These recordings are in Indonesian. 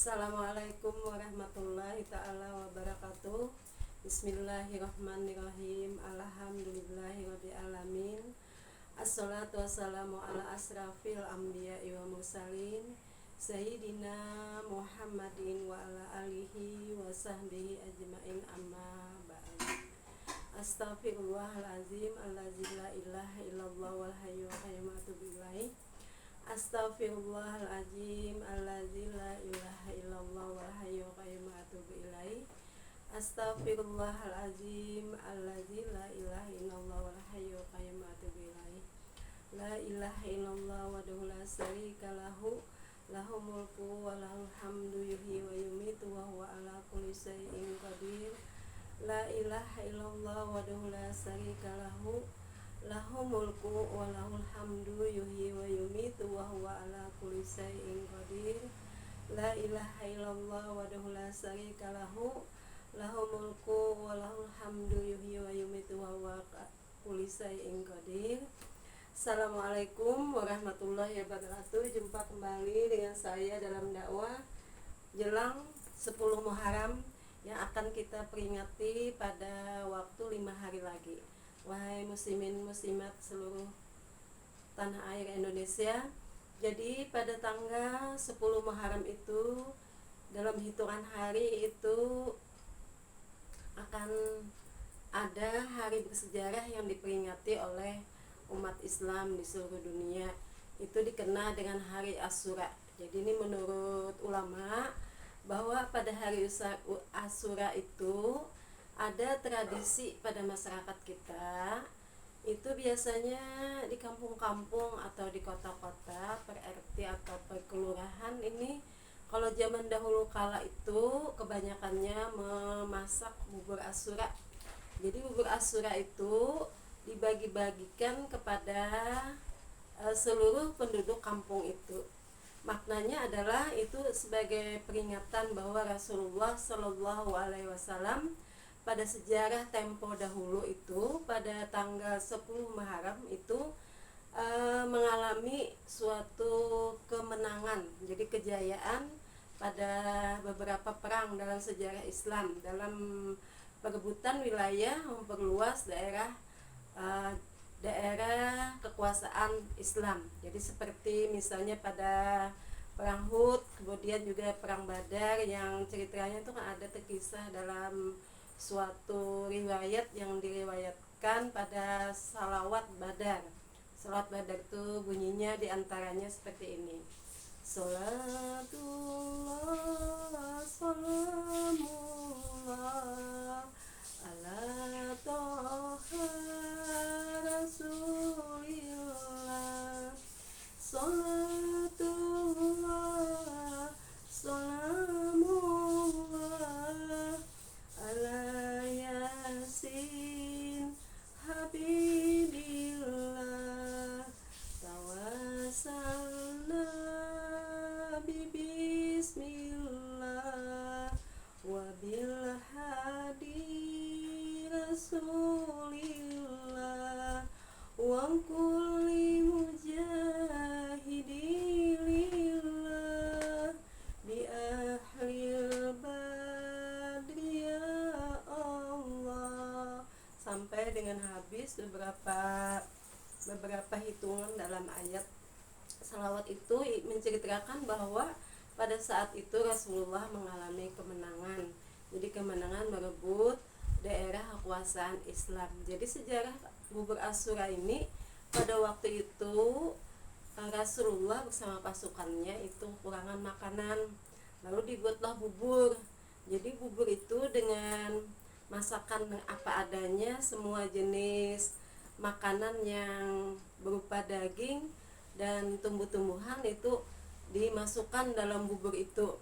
Assalamualaikum warahmatullahi ta'ala wabarakatuh. Bismillahirrahmanirrahim. Alhamdulillahirrabbilalamin. Assalatu wassalamu ala asrafil anbiya'i wa mursalin Sayyidina Muhammadin wa ala alihi wa sahbihi ajma'in, amma ba'd. Astaghfirullahalazim allazi la ilaha illallah wal hayyul qayyum wa atubu ilaih. Astaghfirullahaladzim allazi la ilaha illallah wal hayyul qayyum wa atubu ilaih. Astaghfirullahaladzim allazi la ilaha illallah wal hayyul qayyum wa atubu ilaih. La ilaha illallah wahdahu la syarika lahu, lahul mulku wa lahul hamdu yuhyi wa yumitu wa huwa ala kulli syai'in qadir. La ilaha illallah wahdahu la syarika lahu, lahul mulku wa lahul hamdu yuhyi wa yumitu wa huwa ala kulli syai'in qadir. La ilaha illallah wahdahu la syarika lahu, lahul mulku wa lahul hamdu yuhyi wa yumitu wa huwa ala kulli syai'in qadir. Assalamualaikum warahmatullahi wabarakatuh. Jumpa kembali dengan saya dalam dakwah jelang 10 Muharram yang akan kita peringati pada waktu 5 hari lagi. Wahai muslimin muslimat seluruh tanah air Indonesia, jadi pada tanggal 10 Muharram itu, dalam hitungan hari itu akan ada hari bersejarah yang diperingati oleh umat Islam di seluruh dunia. Itu dikenal dengan hari Asyura. Jadi ini menurut ulama bahwa pada hari Asyura itu ada tradisi pada masyarakat kita. Itu biasanya di kampung-kampung atau di kota-kota, per RT atau per kelurahan ini, kalau zaman dahulu kala itu kebanyakannya memasak bubur Asyura. Jadi bubur Asyura itu dibagi-bagikan kepada seluruh penduduk kampung itu. Maknanya adalah itu sebagai peringatan bahwa Rasulullah Shallallahu Alaihi Wasallam pada sejarah tempo dahulu itu pada tanggal 10 Muharram itu mengalami suatu kemenangan, jadi kejayaan pada beberapa perang dalam sejarah Islam, dalam perebutan wilayah, memperluas daerah kekuasaan Islam. Jadi seperti misalnya pada perang Hud, kemudian juga perang Badar, yang ceritanya itu kan ada terkisah dalam suatu riwayat yang diriwayatkan pada salawat Badar. Salawat Badar itu bunyinya diantaranya seperti ini: Salatullah salamullah ala toha rasulillah. Salatullah salamullah ala yasin habibillah. Tawassalna bismillah wabil hadi rasulillah wa kulli mujahidilillah bi ahlil badri ya Allah, sampai dengan habis beberapa hitungan dalam ayat salawat itu menceritakan bahwa pada saat itu Rasulullah mengalami kemenangan. Jadi kemenangan merebut daerah kekuasaan Islam. Jadi sejarah bubur Asyura ini, pada waktu itu Rasulullah bersama pasukannya itu kekurangan makanan, lalu dibuatlah bubur. Jadi bubur itu dengan masakan apa adanya, semua jenis makanan yang berupa daging dan tumbuh-tumbuhan itu dimasukkan dalam bubur itu,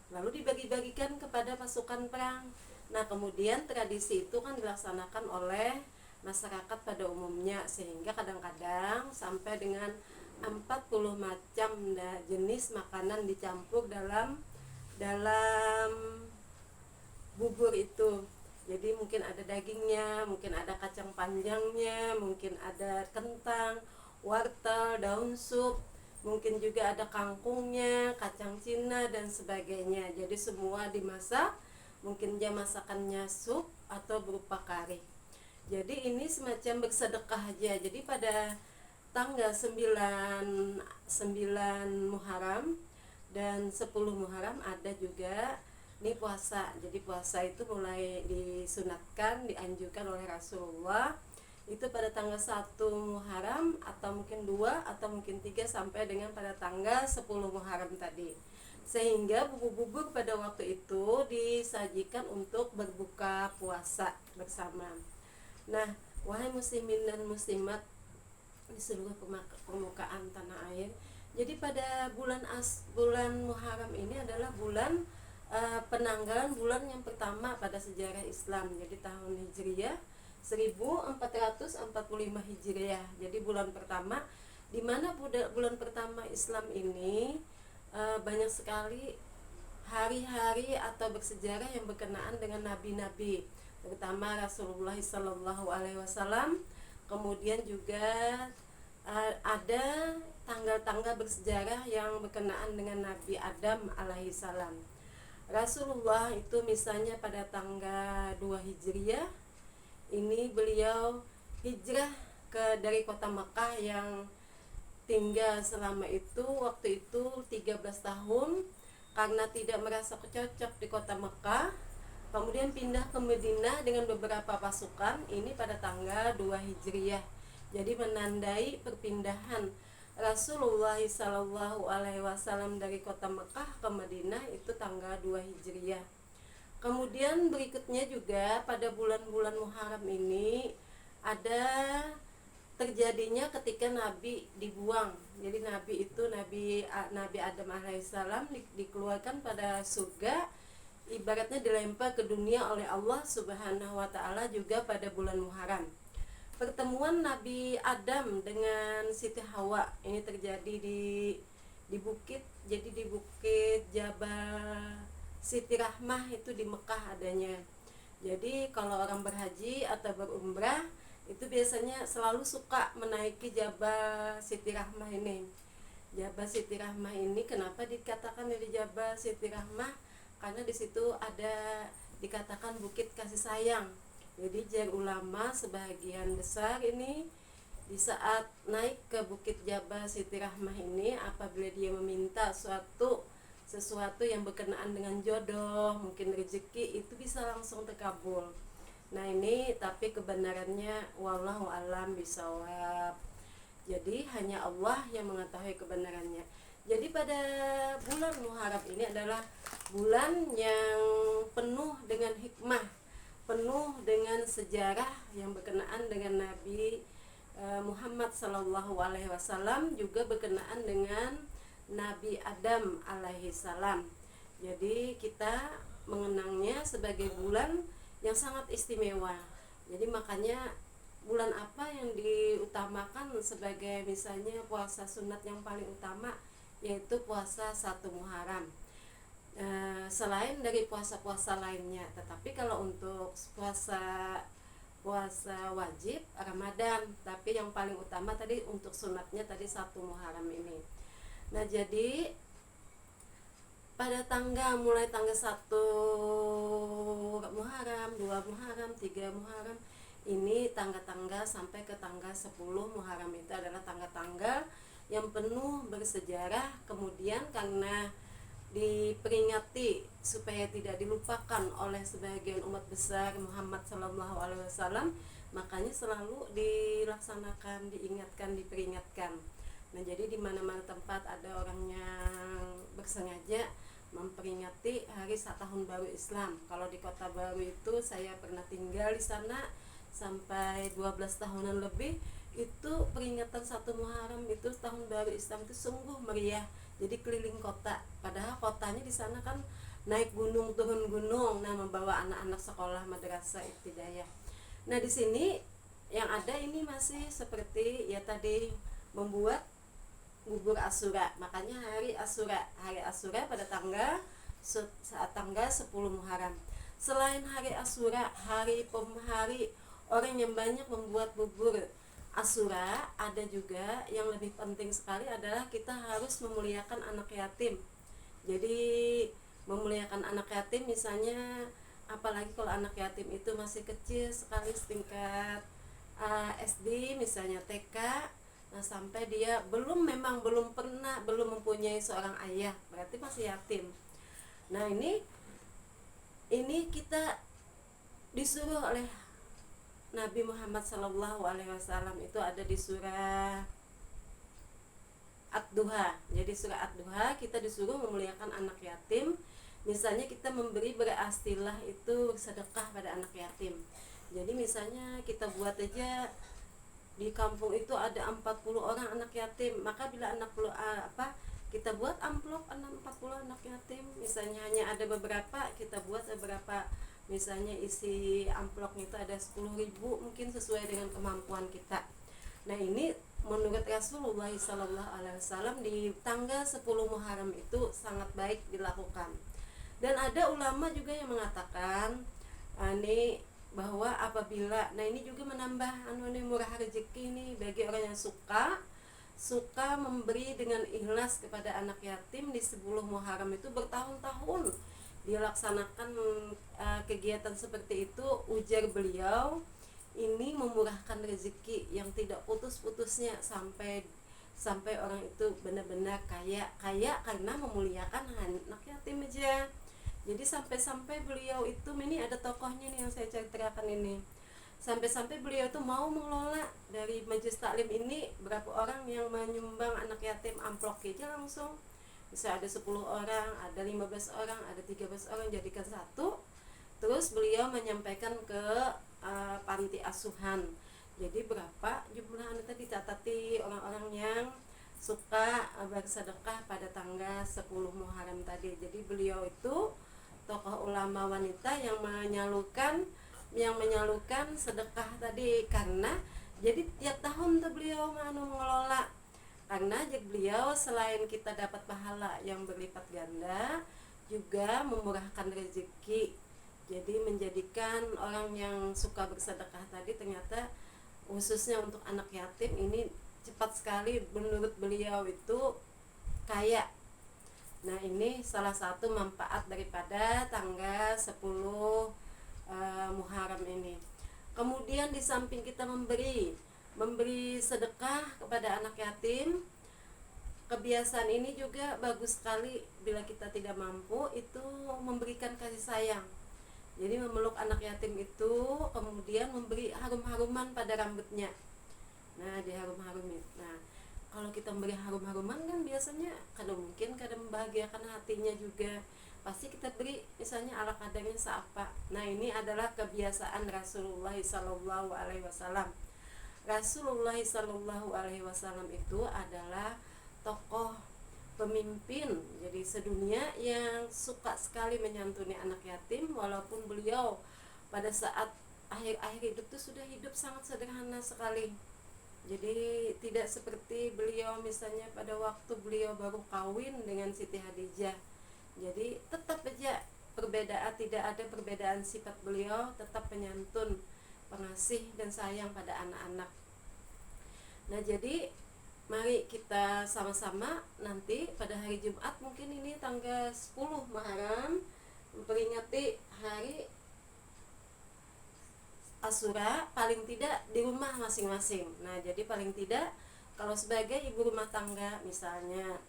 lalu dibagi-bagikan kepada pasukan perang. Nah kemudian tradisi itu kan dilaksanakan oleh masyarakat pada umumnya, sehingga kadang-kadang sampai dengan 40 macam jenis makanan dicampur dalam bubur itu. Jadi mungkin ada dagingnya, mungkin ada kacang panjangnya, mungkin ada kentang, wortel, daun sup. mungkin juga ada kangkungnya, kacang cina dan sebagainya. Jadi semua dimasak, mungkin dia masakannya sup atau berupa kari. Jadi ini semacam bersedekah aja. Jadi pada tanggal 9 Muharram dan 10 Muharram ada juga ini puasa. Jadi puasa itu mulai disunatkan, dianjurkan oleh Rasulullah itu pada tanggal 1 Muharram atau mungkin 2 atau mungkin 3 sampai dengan pada tanggal 10 Muharram tadi. Sehingga bubur-bubur pada waktu itu disajikan untuk berbuka puasa bersama. Nah, wahai muslimin dan muslimat di seluruh permukaan tanah air, jadi pada bulan Muharram ini adalah bulan penanggalan bulan yang pertama pada sejarah Islam. Jadi tahun Hijriah 1445 Hijriah. Jadi bulan pertama, di mana bulan pertama Islam ini banyak sekali hari-hari atau bersejarah yang berkenaan dengan nabi-nabi, terutama Rasulullah SAW. Kemudian juga ada tanggal-tanggal bersejarah yang berkenaan dengan Nabi Adam alaihissalam. Rasulullah itu misalnya pada tanggal 2 Hijriah ini beliau hijrah dari kota Mekah yang tinggal selama itu waktu itu 13 tahun karena tidak merasa cocok di kota Mekah, kemudian pindah ke Madinah dengan beberapa pasukan ini pada tanggal 2 Hijriah. Jadi menandai perpindahan Rasulullah SAW dari kota Mekah ke Madinah itu tanggal 2 Hijriah. Kemudian berikutnya juga pada bulan-bulan Muharram ini ada terjadinya ketika Nabi dibuang. Jadi Nabi itu Nabi Adam alaihissalam dikeluarkan pada surga, ibaratnya dilempar ke dunia oleh Allah Subhanahu wa taala juga pada bulan Muharram. Pertemuan Nabi Adam dengan Siti Hawa ini terjadi di bukit, jadi di bukit Jabal Siti Rahmah itu di Mekah adanya. Jadi kalau orang berhaji atau berumrah itu biasanya selalu suka menaiki Jabal Siti Rahmah ini. Jabal Siti Rahmah ini kenapa dikatakan dari Jabal Siti Rahmah? Karena di situ ada dikatakan bukit kasih sayang. Jadi jar ulama sebagian besar ini di saat naik ke bukit Jabal Siti Rahmah ini, apabila dia meminta sesuatu yang berkenaan dengan jodoh, mungkin rezeki, itu bisa langsung terkabul. Nah ini tapi kebenarannya wallahu alam bisawab. Jadi hanya Allah yang mengetahui kebenarannya. Jadi pada bulan Muharram ini adalah bulan yang penuh dengan hikmah, penuh dengan sejarah yang berkenaan dengan Nabi Muhammad SAW, juga berkenaan dengan Nabi Adam alaihissalam. Jadi kita mengenangnya sebagai bulan yang sangat istimewa. Jadi makanya bulan apa yang diutamakan sebagai misalnya puasa sunat yang paling utama, yaitu puasa 1 Muharram. Selain dari puasa-puasa lainnya, tetapi kalau untuk puasa wajib Ramadan, tapi yang paling utama tadi untuk sunatnya tadi 1 Muharram ini. Nah jadi pada mulai tanggal 1 Muharram, 2 Muharram, 3 Muharram ini tanggal-tanggal sampai ke tanggal 10 Muharram itu adalah tanggal-tanggal yang penuh bersejarah. Kemudian karena diperingati supaya tidak dilupakan oleh sebagian umat besar Muhammad SAW, makanya selalu dilaksanakan, diingatkan, diperingatkan. Nah jadi di mana-mana tempat ada orang yang bersengaja memperingati hari tahun baru Islam. Kalau di Kota Baru itu saya pernah tinggal di sana sampai 12 tahunan lebih, itu peringatan 1 Muharram itu tahun baru Islam itu sungguh meriah. Jadi keliling kota, padahal kotanya di sana kan naik gunung turun gunung, nah membawa anak-anak sekolah madrasah ibtidaiyah. Nah di sini yang ada ini masih seperti ya tadi, membuat bubur Asyura. Makanya hari Asyura pada tanggal 10 Muharram. Selain hari Asyura, hari orang yang banyak membuat bubur Asyura ada juga yang lebih penting sekali adalah kita harus memuliakan anak yatim. Jadi memuliakan anak yatim misalnya, apalagi kalau anak yatim itu masih kecil sekali setingkat SD misalnya TK, nah sampai dia memang belum mempunyai seorang ayah, berarti masih yatim. Nah ini kita disuruh oleh Nabi Muhammad SAW, itu ada di surah Ad-Duha. Jadi surah Ad-Duha kita disuruh memuliakan anak yatim. Misalnya kita memberi berastilah itu sedekah pada anak yatim. Jadi misalnya kita buat aja di kampung itu ada 40 orang anak yatim, maka bila kita buat amplop 40 anak yatim, misalnya hanya ada beberapa, kita buat beberapa, misalnya isi amplopnya itu ada 10.000, mungkin sesuai dengan kemampuan kita. Nah ini menurut Rasulullah SAW di tanggal 10 Muharram itu sangat baik dilakukan. Dan ada ulama juga yang mengatakan ini bahwa apabila, nah ini juga menambah murah rezeki nih bagi orang yang suka memberi dengan ikhlas kepada anak yatim. Di 10 Muharram itu bertahun-tahun dilaksanakan kegiatan seperti itu. Ujar beliau, ini memurahkan rezeki yang tidak putus-putusnya sampai orang itu benar-benar kaya karena memuliakan anak yatim aja. Jadi sampai beliau itu, ini ada tokohnya nih yang saya ceritakan ini, sampai beliau itu mau mengelola dari majelis taklim ini berapa orang yang menyumbang anak yatim, amplop aja langsung bisa ada 10 orang, ada 15 orang, ada 13 orang, jadikan satu. Terus beliau menyampaikan ke panti asuhan. Jadi berapa jumlah anu tadi catati orang-orang yang suka bersedekah pada tanggal 10 Muharram tadi. Jadi beliau itu tokoh ulama wanita yang menyalurkan sedekah tadi, karena jadi tiap tahun tuh beliau mengelola, karena beliau selain kita dapat pahala yang berlipat ganda, juga memurahkan rezeki. Jadi menjadikan orang yang suka bersedekah tadi ternyata khususnya untuk anak yatim ini cepat sekali menurut beliau itu kaya. Nah ini salah satu manfaat daripada tanggal 10 Muharram ini. Kemudian di samping kita memberi sedekah kepada anak yatim, kebiasaan ini juga bagus sekali bila kita tidak mampu itu memberikan kasih sayang. Jadi memeluk anak yatim itu, kemudian memberi harum-haruman pada rambutnya. Nah diharum-harumin. Nah kalau kita memberi harum-haruman kan biasanya kadang membahagiakan hatinya juga, pasti kita beri misalnya ala kadarnya seapa. Nah ini adalah kebiasaan Rasulullah SAW. Rasulullah SAW itu adalah tokoh pemimpin jadi sedunia yang suka sekali menyantuni anak yatim, walaupun beliau pada saat akhir-akhir hidup itu sudah hidup sangat sederhana sekali. Jadi tidak seperti beliau misalnya pada waktu beliau baru kawin dengan Siti Hadijah. Jadi tetap aja tidak ada perbedaan sifat beliau, tetap penyantun, pengasih dan sayang pada anak-anak. Nah jadi mari kita sama-sama nanti pada hari Jumat, mungkin ini tanggal 10 Muharram, memperingati hari Asyura, paling tidak di rumah masing-masing. Nah jadi paling tidak kalau sebagai ibu rumah tangga misalnya,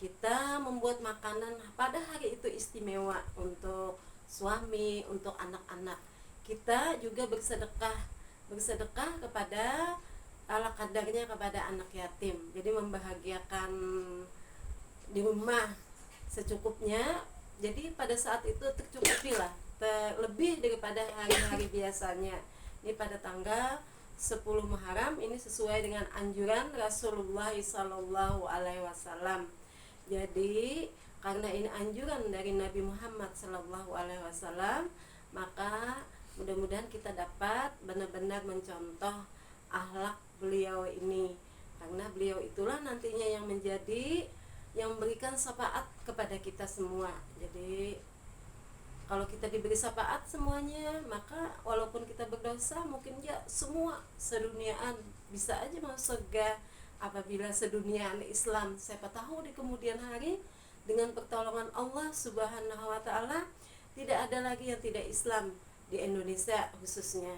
kita membuat makanan pada hari itu istimewa untuk suami, untuk anak-anak. Kita juga bersedekah kepada ala kadarnya kepada anak yatim. Jadi membahagiakan di rumah secukupnya. Jadi pada saat itu tercukupilah, lebih daripada hari-hari biasanya. Ini pada tanggal 10 Muharram ini sesuai dengan anjuran Rasulullah SAW. Jadi karena ini anjuran dari Nabi Muhammad SAW, maka mudah-mudahan kita dapat benar-benar mencontoh akhlak beliau ini, karena beliau itulah nantinya yang memberikan syafaat kepada kita semua. Jadi Kalau kita diberi syafaat semuanya, maka walaupun kita berdosa mungkin ya semua seduniaan bisa aja masuk surga apabila seduniaan Islam. Siapa tahu di kemudian hari dengan pertolongan Allah Subhanahu wa taala tidak ada lagi yang tidak Islam di Indonesia khususnya.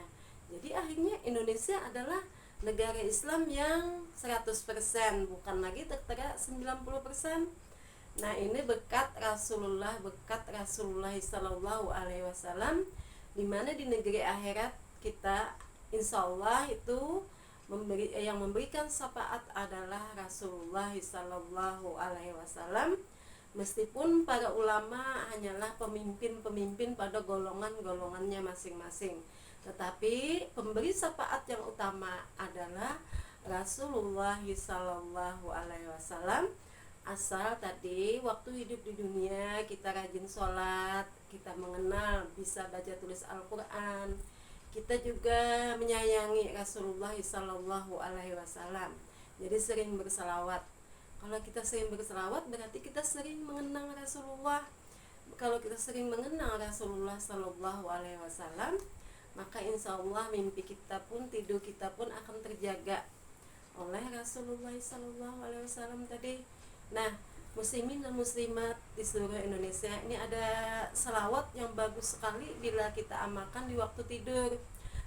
Jadi akhirnya Indonesia adalah negara Islam yang 100%, bukan lagi tertera 90%. Nah, ini berkat Rasulullah Sallallahu Alaihi Wasallam, dimana di negeri akhirat kita insya Allah itu yang memberikan syafaat adalah Rasulullah Sallallahu Alaihi Wasallam. Meskipun para ulama hanyalah pemimpin-pemimpin pada golongan-golongannya masing-masing, tetapi pemberi syafaat yang utama adalah Rasulullah Sallallahu Alaihi Wasallam. Asal tadi waktu hidup di dunia kita rajin sholat, kita mengenal bisa baca tulis Al-Quran, kita juga menyayangi Rasulullah Sallallahu Alaihi Wasallam. Jadi sering berselawat. Kalau kita sering berselawat berarti kita sering mengenang Rasulullah. Kalau kita sering mengenang Rasulullah Sallallahu Alaihi Wasallam, maka insya Allah mimpi kita pun, tidur kita pun akan terjaga oleh Rasulullah Sallallahu Alaihi Wasallam tadi. Nah, muslimin dan muslimat di seluruh Indonesia, ini ada selawat yang bagus sekali bila kita amalkan di waktu tidur,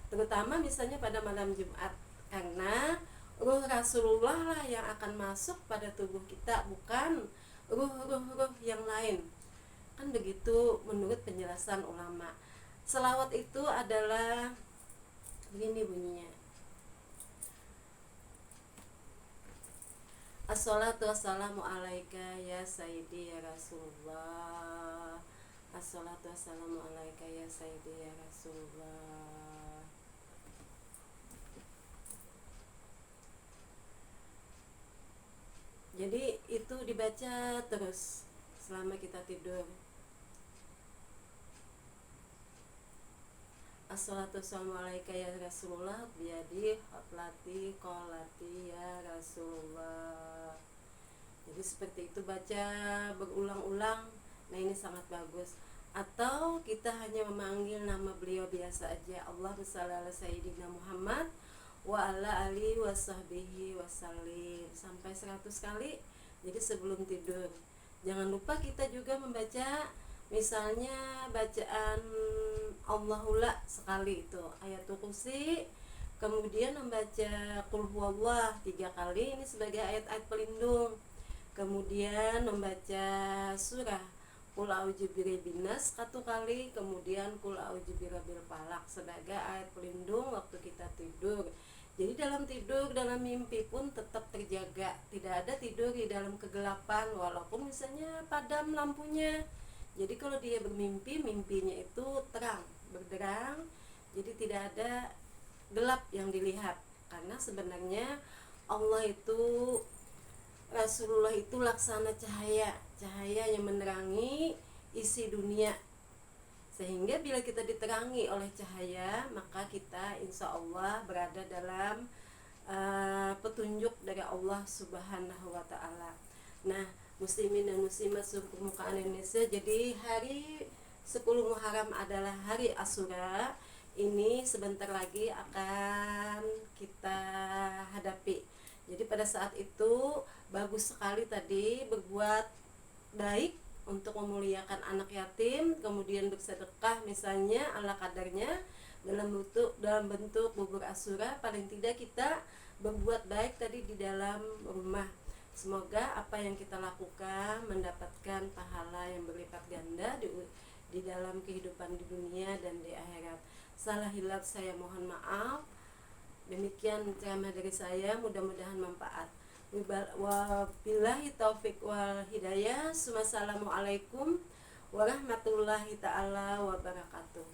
terutama misalnya pada malam Jumat, karena ruh Rasulullah lah yang akan masuk pada tubuh kita, bukan ruh-ruh yang lain. Kan begitu menurut penjelasan ulama. Selawat itu adalah begini bunyinya: Assalatu wassalamu alaika ya sayyidi ya Rasulullah. Assalatu wassalamu alaika ya sayyidi ya Rasulullah. Jadi itu dibaca terus selama kita tidur. Assalatu wassalamu alaika ya Rasulullah biadi hotlati kolati ya Rasulullah. Jadi seperti itu, baca berulang-ulang. Nah, ini sangat bagus. Atau kita hanya memanggil nama beliau biasa aja, Allahumma shalli ala sayyidina Muhammad wa ala alihi wasahbihi wasallim, sampai 100 kali. Jadi sebelum tidur jangan lupa kita juga membaca misalnya bacaan Allahullah sekali, itu ayatul kursi, kemudian membaca qul huwallah 3 kali, ini sebagai ayat-ayat pelindung, kemudian membaca surah qul a'udzu birabbin nas 1 kali, kemudian qul a'udzu birabbil falaq sebagai ayat pelindung waktu kita tidur. Jadi dalam tidur, dalam mimpi pun tetap terjaga, tidak ada tidur di dalam kegelapan walaupun misalnya padam lampunya. Jadi kalau dia bermimpi, mimpinya itu terang, berderang, jadi tidak ada gelap yang dilihat. Karena sebenarnya Allah itu, Rasulullah itu laksana cahaya yang menerangi isi dunia. Sehingga bila kita diterangi oleh cahaya, maka kita insya Allah berada dalam petunjuk dari Allah Subhanahu wa ta'ala. Nah, muslimin dan muslimat seluruh permukaan Indonesia, jadi hari 10 Muharram adalah hari Asyura. Ini sebentar lagi akan kita hadapi. Jadi pada saat itu bagus sekali tadi berbuat baik untuk memuliakan anak yatim, kemudian bersedekah misalnya ala kadarnya dalam bentuk bubur Asyura. Paling tidak kita berbuat baik tadi di dalam rumah. Semoga apa yang kita lakukan mendapatkan pahala yang berlipat ganda di dalam kehidupan di dunia dan di akhirat. Salah hilaf saya mohon maaf. Demikian ceramah dari saya, mudah-mudahan manfaat. Wabillahi taufik wal hidayah. Wassalamualaikum warahmatullahi taala wabarakatuh.